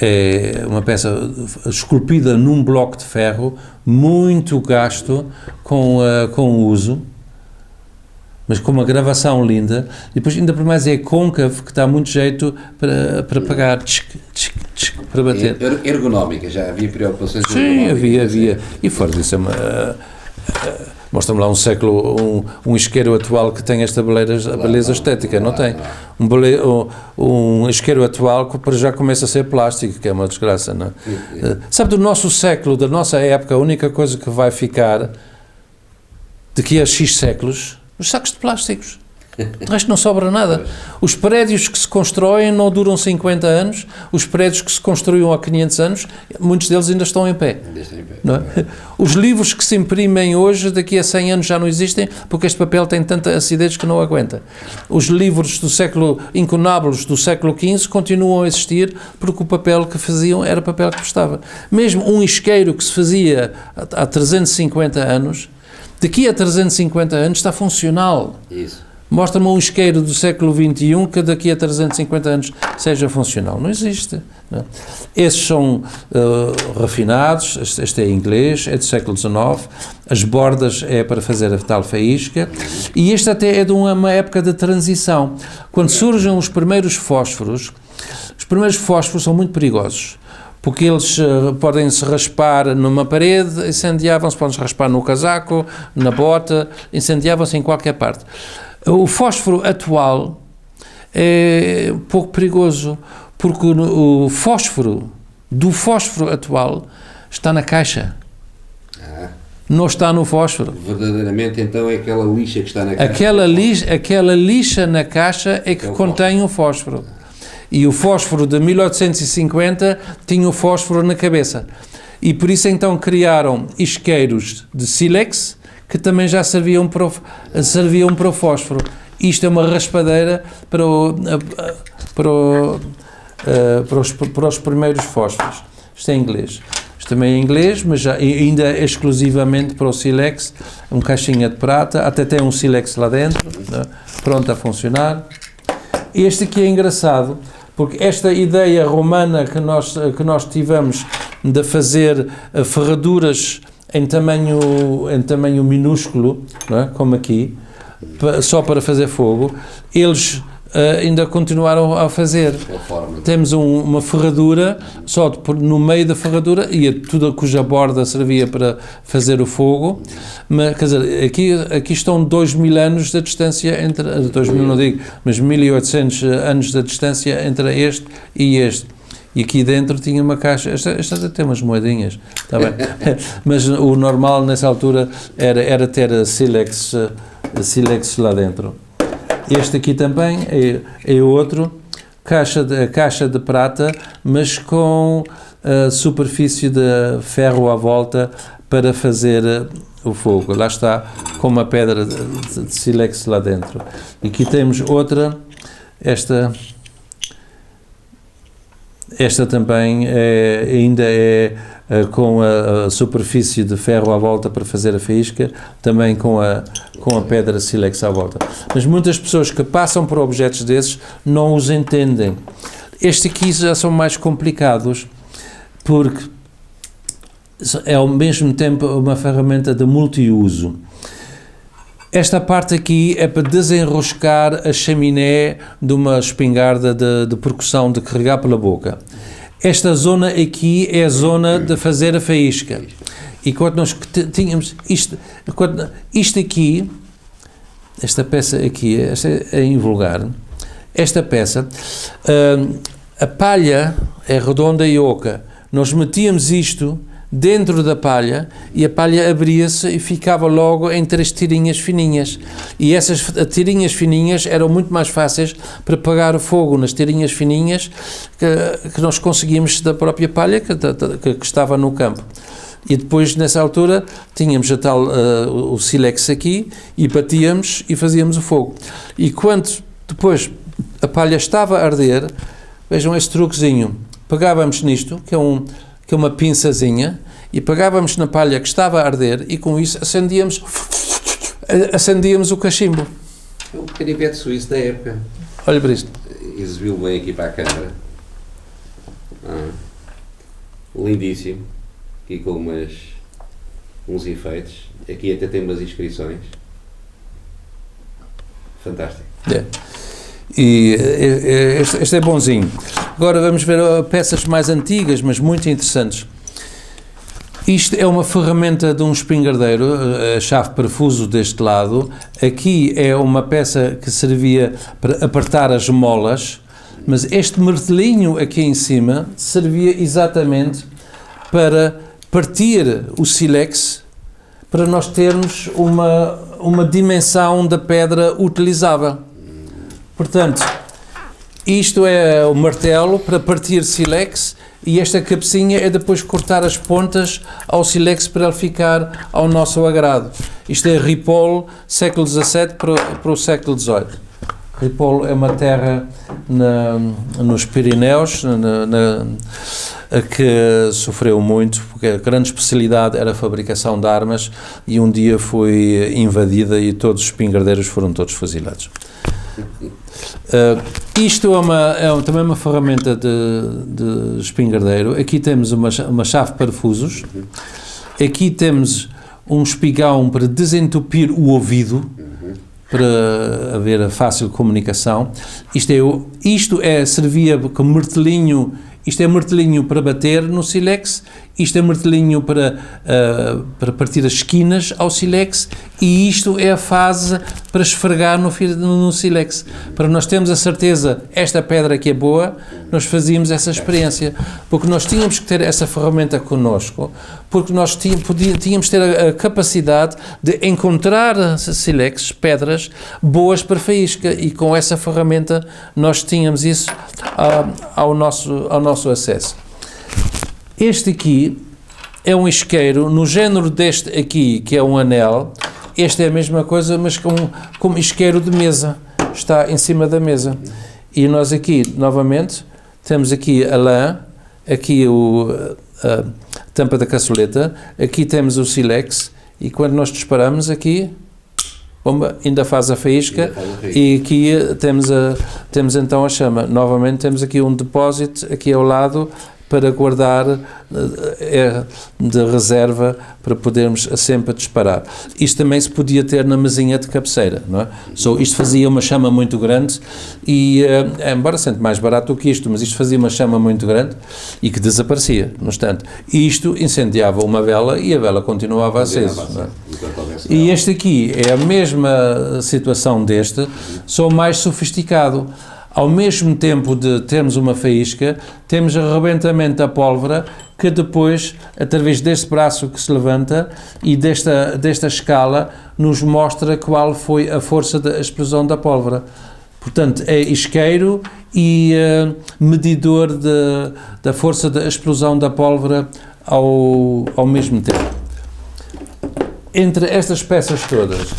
É uma peça esculpida num bloco de ferro, muito gasto com uso, mas com uma gravação linda, e depois ainda por mais é côncavo, que dá muito jeito para pagar, para bater. Ergonómica, já havia preocupações? Sim, havia. E fora disso, mostra-me lá um isqueiro atual que tem esta beleza estética, não tem? Um isqueiro atual que para já começa a ser plástico, que é uma desgraça, não é? Sabe, do nosso século, da nossa época, a única coisa que vai ficar daqui a X séculos, os sacos de plásticos. De resto não sobra nada. Os prédios que se constroem não duram 50 anos, os prédios que se construíam há 500 anos, muitos deles ainda estão em pé. Não é? Os livros que se imprimem hoje, daqui a 100 anos já não existem, porque este papel tem tanta acidez que não aguenta. Os livros do século, incunábulos do século XV, continuam a existir, porque o papel que faziam era papel que prestava. Mesmo um isqueiro que se fazia há 350 anos, daqui a 350 anos está funcional. Isso. Mostra-me um isqueiro do século XXI que daqui a 350 anos seja funcional. Não existe. Não é? Esses são refinados, este é inglês, é do século XIX, as bordas é para fazer a tal faísca, e este até é de uma época de transição. Quando surgem os primeiros fósforos são muito perigosos, porque eles podem se raspar numa parede, incendiavam-se, podem se raspar no casaco, na bota, incendiavam-se em qualquer parte. O fósforo atual é um pouco perigoso, porque o fósforo atual está na caixa. Não está no fósforo. Verdadeiramente, então, é aquela lixa que está na caixa? Aquela lixa na caixa é que contém o fósforo. E o fósforo de 1850 tinha o fósforo na cabeça. E por isso então criaram isqueiros de sílex, que também já serviam para o fósforo. Isto é uma raspadeira para os primeiros fósforos. Isto é inglês. Isto também é inglês, mas já, ainda é exclusivamente para o sílex, uma caixinha de prata, até tem um sílex lá dentro, né, pronto a funcionar. Este aqui é engraçado, porque esta ideia romana que nós tivemos de fazer ferraduras em tamanho minúsculo, não é? Como aqui, só para fazer fogo, eles ainda continuaram a fazer. Temos uma ferradura, só no meio da ferradura, e tudo cuja borda servia para fazer o fogo, mas, quer dizer, aqui estão 2000 anos de distância entre, 2000 não digo, mas 1800 anos de distância entre este e este. E aqui dentro tinha uma caixa, esta tem umas moedinhas, está bem? Mas o normal nessa altura era ter sílex lá dentro. Este aqui também é outro, caixa de prata, mas com a superfície de ferro à volta para fazer o fogo. Lá está, com uma pedra de sílex lá dentro. E aqui temos outra, esta também ainda é com a superfície de ferro à volta para fazer a faísca, também com a pedra sílex à volta. Mas muitas pessoas que passam por objetos desses não os entendem. Estes aqui já são mais complicados, porque é ao mesmo tempo uma ferramenta de multiuso. Esta parte aqui é para desenroscar a chaminé de uma espingarda de percussão, de carregar pela boca. Esta zona aqui é a zona de fazer a faísca. E quando nós tínhamos isto aqui, esta peça aqui, esta é invulgar, esta peça, a palha é redonda e oca. Nós metíamos isto dentro da palha e a palha abria-se e ficava logo em 3 tirinhas fininhas. E essas tirinhas fininhas eram muito mais fáceis para apagar o fogo nas tirinhas fininhas que nós conseguíamos da própria palha que estava no campo. E depois, nessa altura, tínhamos o sílex aqui e batíamos e fazíamos o fogo. E quando depois a palha estava a arder, vejam este truquezinho, pegávamos nisto, que é uma pinçazinha, e pegávamos na palha que estava a arder e com isso acendíamos o cachimbo. É um canivete suíço da época. Olha para isto. Exibiu bem aqui para a câmara. Lindíssimo. Aqui com uns efeitos. Aqui até tem umas inscrições. Fantástico. É. E este é bonzinho. Agora vamos ver peças mais antigas, mas muito interessantes. Isto é uma ferramenta de um espingardeiro, a chave parafuso deste lado. Aqui é uma peça que servia para apertar as molas, mas este martelinho aqui em cima servia exatamente para partir o sílex, para nós termos uma dimensão da pedra utilizável. Portanto, isto é o martelo para partir sílex e esta cabecinha é depois cortar as pontas ao sílex para ele ficar ao nosso agrado. Isto é Ripoll, século XVII para o século XVIII. Ripoll é uma terra nos Pirineus que sofreu muito, porque a grande especialidade era a fabricação de armas e um dia foi invadida e todos os espingardeiros foram todos fuzilados. Isto é também uma ferramenta de espingardeiro. Aqui temos uma chave parafusos. Aqui temos um espigão para desentupir o ouvido, para haver a fácil comunicação. Isto servia como martelinho. Isto é martelinho para bater no sílex, isto é martelinho para partir as esquinas ao sílex e isto é a fase para esfregar no sílex. Para nós termos a certeza, esta pedra aqui é boa, nós fazíamos essa experiência, porque nós tínhamos que ter essa ferramenta connosco, porque nós tínhamos que ter a capacidade de encontrar sílex, pedras boas para faísca, e com essa ferramenta nós tínhamos isso ao nosso acesso. Este aqui é um isqueiro no género deste aqui, que é um anel. Este é a mesma coisa, mas com isqueiro de mesa, está em cima da mesa. E nós aqui, novamente, temos aqui a lã, aqui a tampa da caçoleta, aqui temos o sílex, e quando nós disparamos aqui, bomba, ainda faz a faísca, e aqui temos então a chama. Novamente temos aqui um depósito aqui ao lado para guardar de reserva para podermos sempre disparar. Isto também se podia ter na mesinha de cabeceira, não é? Isto fazia uma chama muito grande e, embora sendo mais barato do que isto, mas isto fazia uma chama muito grande e que desaparecia no instante. Isto incendiava uma vela e a vela continuava acesa. Não é? E este aqui é a mesma situação deste, só mais sofisticado. Ao mesmo tempo de termos uma faísca, temos arrebentamento da pólvora, que depois, através deste braço que se levanta e desta escala, nos mostra qual foi a força da explosão da pólvora. Portanto, é isqueiro e medidor da força da explosão da pólvora ao mesmo tempo. Entre estas peças todas,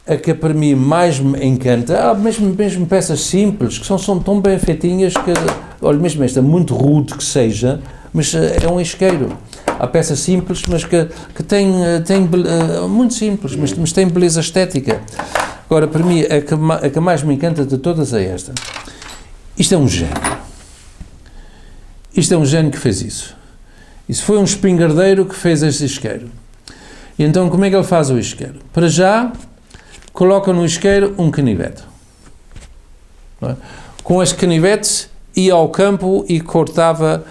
a que para mim mais me encanta, há mesmo peças simples, que são tão bem feitinhas que, olha, mesmo esta, muito rude que seja, mas é um isqueiro. Há peças simples, mas que têm muito simples, mas têm beleza estética. Agora, para mim, a que mais me encanta de todas é esta. Isto é um gênio. Isto é um gênio que fez isso. Isso foi um espingardeiro que fez este isqueiro. E então, como é que ele faz o isqueiro? Para já, coloca no isqueiro um canivete. Não é? Com este canivete, ia ao campo e cortava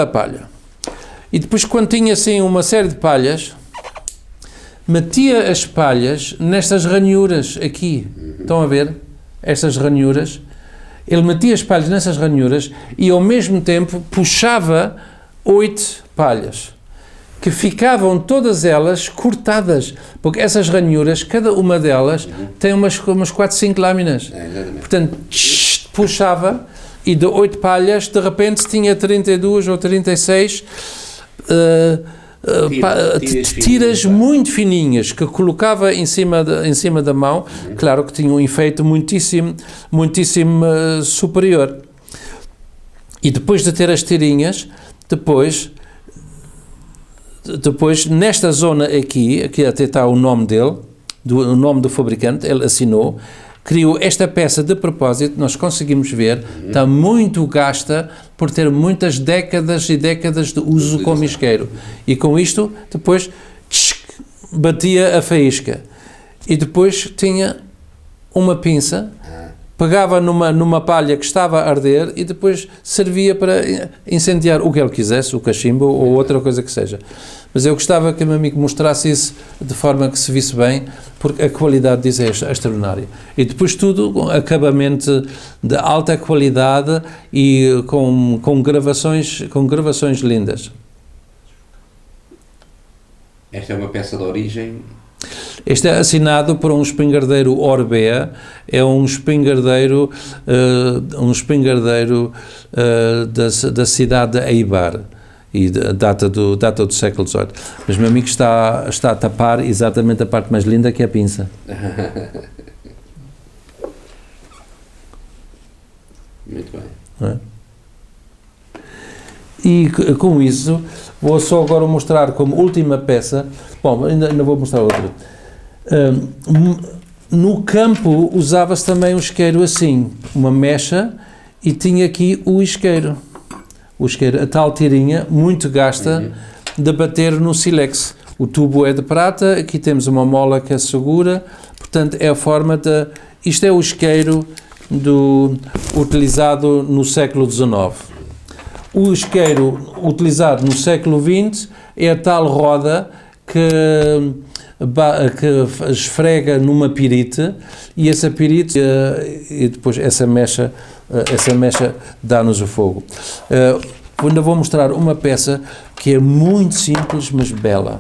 a palha. E depois, quando tinha assim uma série de palhas, metia as palhas nestas ranhuras aqui. Estão a ver? Estas ranhuras. Ele metia as palhas nessas ranhuras e, ao mesmo tempo, puxava 8 palhas, que ficavam todas elas cortadas, porque essas ranhuras, cada uma delas, tem umas 4, 5 lâminas. Portanto, puxava, e de 8 palhas, de repente, tinha 32 ou 36 tiras muito fininhas, que colocava em cima da mão. Claro que tinha um efeito muitíssimo superior. E depois de ter as tirinhas, depois nesta zona aqui até está o nome dele, o nome do fabricante, ele assinou, criou esta peça de propósito, nós conseguimos ver, está muito gasta por ter muitas décadas e décadas de uso como isqueiro. E com isto, depois, batia a faísca. E depois tinha uma pinça, pegava numa palha que estava a arder e depois servia para incendiar o que ele quisesse, o cachimbo ou outra coisa que seja. Mas eu gostava que o meu amigo mostrasse isso de forma que se visse bem, porque a qualidade disso é extraordinária. E depois tudo com acabamento de alta qualidade e com gravações lindas. Esta é uma peça de origem... Este é assinado por um espingardeiro Orbea, é um espingardeiro da cidade de Eibar, e data do século XVIII. Mas meu amigo está a tapar exatamente a parte mais linda, que é a pinça. Muito bem. Não é? E com isso, vou só agora mostrar como última peça. Bom, ainda vou mostrar outra. No campo usava-se também um isqueiro assim, uma mecha, e tinha aqui o isqueiro, a tal tirinha muito gasta de bater no sílex. O tubo é de prata, aqui temos uma mola que é segura, portanto é a forma de... Isto é o isqueiro utilizado no século XIX. O isqueiro utilizado no século XX é a tal roda que esfrega numa pirite, e essa pirite e depois essa mecha dá-nos o fogo. Ainda vou mostrar uma peça que é muito simples, mas bela.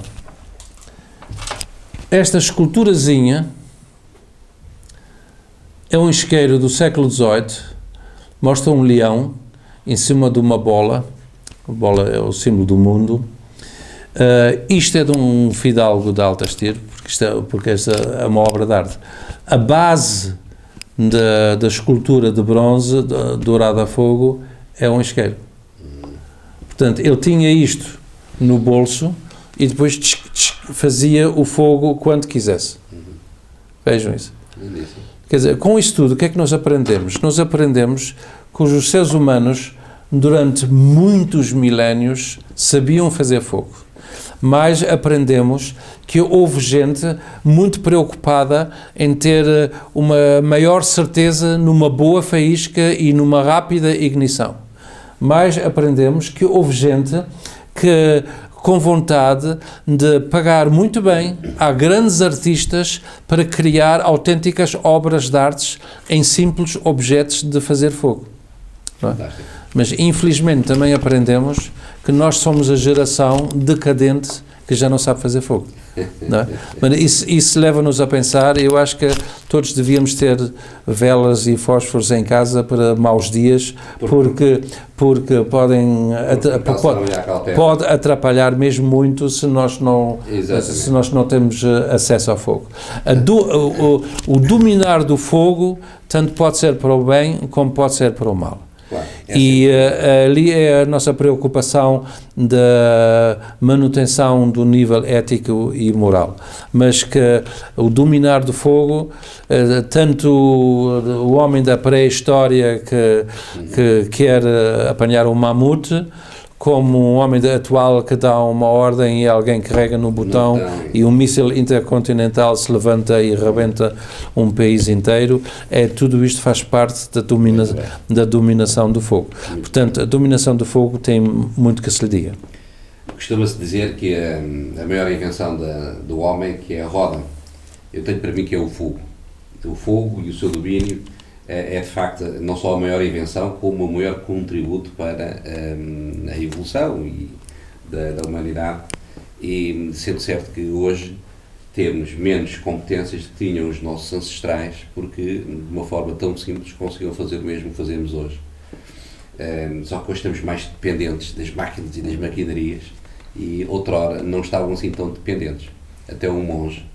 Esta esculturazinha é um isqueiro do século XVIII, mostra um leão em cima de uma bola. A bola é o símbolo do mundo. Isto é de um fidalgo de Altastir, porque esta é uma obra de arte. A base da escultura de bronze dourada a fogo é um isqueiro. Portanto, ele tinha isto no bolso e depois fazia o fogo quando quisesse. Vejam isso. Quer dizer, com isso tudo, o que é que nós aprendemos? Nós aprendemos que os seres humanos, durante muitos milénios, sabiam fazer fogo. Mas aprendemos que houve gente muito preocupada em ter uma maior certeza numa boa faísca e numa rápida ignição. Mas aprendemos que houve gente que, com vontade de pagar muito bem a grandes artistas para criar autênticas obras de artes em simples objetos de fazer fogo. Não é? Mas, infelizmente, também aprendemos que nós somos a geração decadente que já não sabe fazer fogo. Não é? Mas isso leva-nos a pensar, eu acho que todos devíamos ter velas e fósforos em casa para maus dias, porque pode atrapalhar mesmo muito se nós não temos acesso ao fogo. O dominar do fogo tanto pode ser para o bem como pode ser para o mal. Claro, e ali é a nossa preocupação da manutenção do nível ético e moral, mas que o dominar do fogo, tanto o homem da pré-história que quer apanhar um mamute, como um homem atual que dá uma ordem e alguém carrega no botão e um míssil intercontinental se levanta e rebenta um país inteiro, tudo isto faz parte da dominação do fogo. Portanto, a dominação do fogo tem muito que se lhe diga. Costuma-se dizer que a maior invenção do homem que é a roda. Eu tenho para mim que é o fogo. O fogo e o seu domínio é de facto não só a maior invenção, como o maior contributo para a evolução da humanidade, e sendo certo que hoje temos menos competências que tinham os nossos ancestrais, porque de uma forma tão simples conseguiram fazer o mesmo que fazemos hoje. Só que hoje estamos mais dependentes das máquinas e das maquinarias, e outrora não estavam assim tão dependentes. Até um monge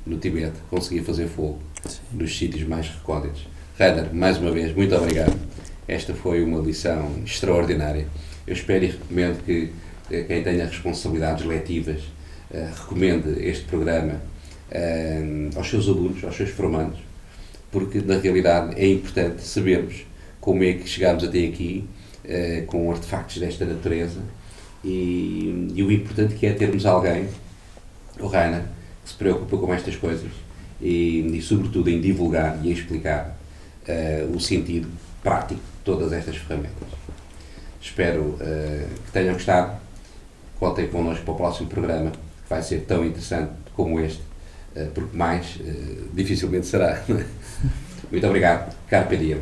no Tibete conseguia fazer fogo nos sítios mais recônditos. Rainer, mais uma vez, muito obrigado. Esta foi uma lição extraordinária. Eu espero e recomendo que quem tenha responsabilidades letivas recomende este programa aos seus alunos, aos seus formandos, porque na realidade é importante sabermos como é que chegámos até aqui com artefactos desta natureza, e o importante que é termos alguém, o Rainer, que se preocupa com estas coisas e sobretudo em divulgar e em explicar o sentido prático de todas estas ferramentas. Espero que tenham gostado. Contem connosco para o próximo programa, que vai ser tão interessante como este, porque mais dificilmente será. Muito obrigado. Carpe diem.